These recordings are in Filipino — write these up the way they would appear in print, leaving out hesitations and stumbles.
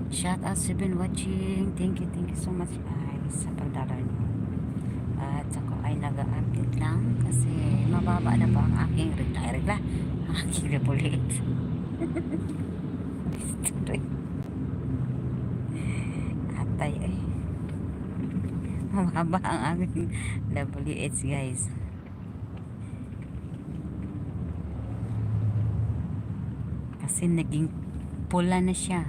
Shout out sa been watching. Thank you so much guys sa pagdalaw niyo. At ako ay nag-update lang kasi mababa na po ang aking regla. Ang aking rebulit. Atay ay. Mababa ang aking WH guys. Kasi naging pula na siya.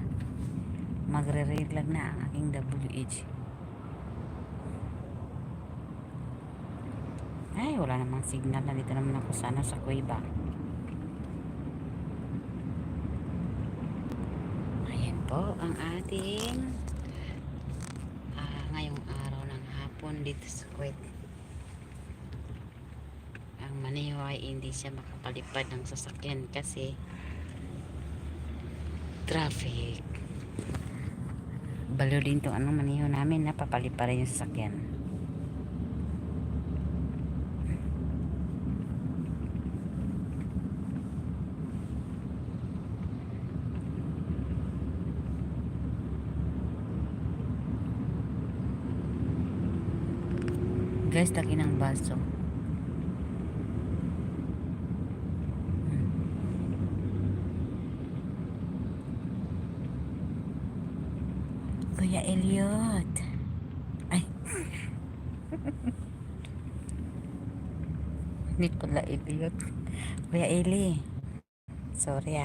Magre-reglag na ang aking WH. Ay, wala namang signal. Nandito naman ako sana sa kuweba. Ayan po ang ating ngayong araw ng hapon dito sa Kuwait. Ang Maniho ay hindi siya makapalipad ng sasakyan kasi traffic. Balo din itong Maniho namin na papalipad rin yung sasakyan. Guys, laki ng baso. Kuya Elliot. Ay. Hindi pala Elliot. Kuya Eli. Sorry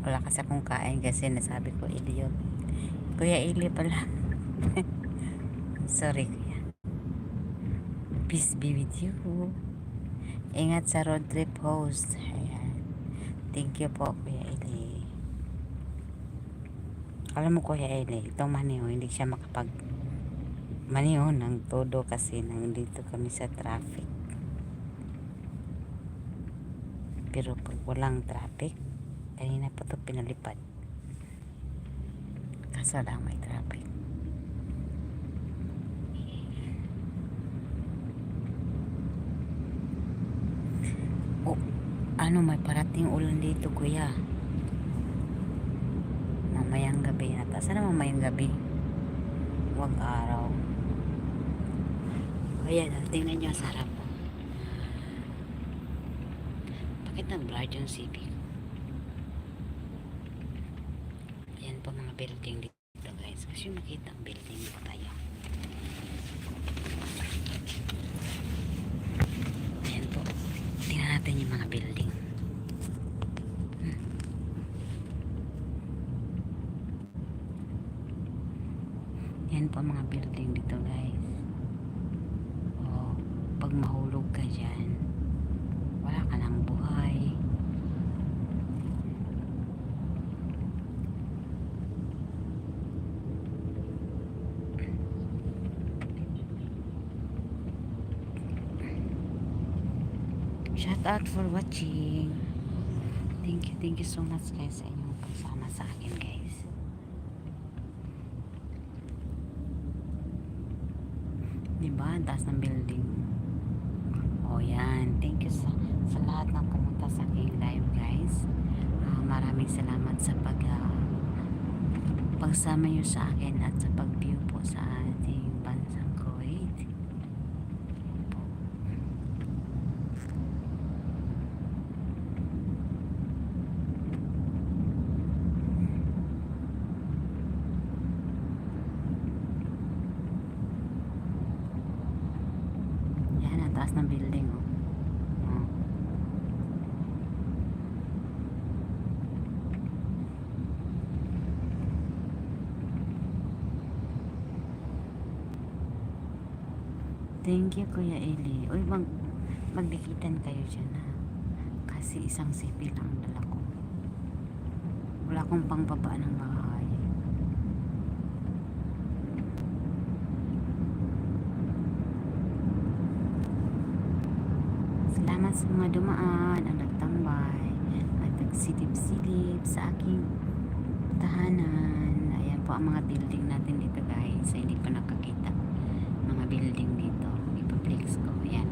Wala kasi akong kain kasi nasabi ko Elliot. Kuya Eli pala. Sorry kuya. Peace be with you. Ingat sa road trip host. Ayan. Thank you po Kuya Eli. Alam mo Kuya Eli, itong Maniho hindi siya makapag Maniho ng todo kasi nandito kami sa traffic. Pero pag walang traffic, kanina po ito pinalipad. Kaso lang may traffic. Oh, may parating ulan dito kuya. Mamayang gabi yata. Sana mamayang gabi? Huwag araw. Ayan, tingnan nyo sa harap po. Bakit nag-blurred yung CP ko? Ayan po mga building dito guys. Kasi makita ang building dito tayo. Ayan po. Tingnan natin yung mga building. Yan po mga building dito guys. Oh, pag mahulog ka dyan, wala ka ng buhay. Shout out for watching. Thank you so much guys sa inyong pagsama sa akin guys. Diba? Ang taas ng building. O yan. Thank you sa lahat ng pumunta sa aking live guys. Maraming salamat sa pagsama nyo sa akin at sa pag-view po sa ating bansang Kuwait. Taas ng building Thank you Kuya Eli. Uy, magdikitan kayo dyan kasi isang sipi lang ang dala ko. Wala akong pangbaba ng bahay. Salamat sa mga dumaan ang nagtambay at nagsilip-silip sa aking tahanan. Ayan po ang mga building natin dito guys. Hindi pa nakakita mga building dito. Ipa-flex ko. Ayan.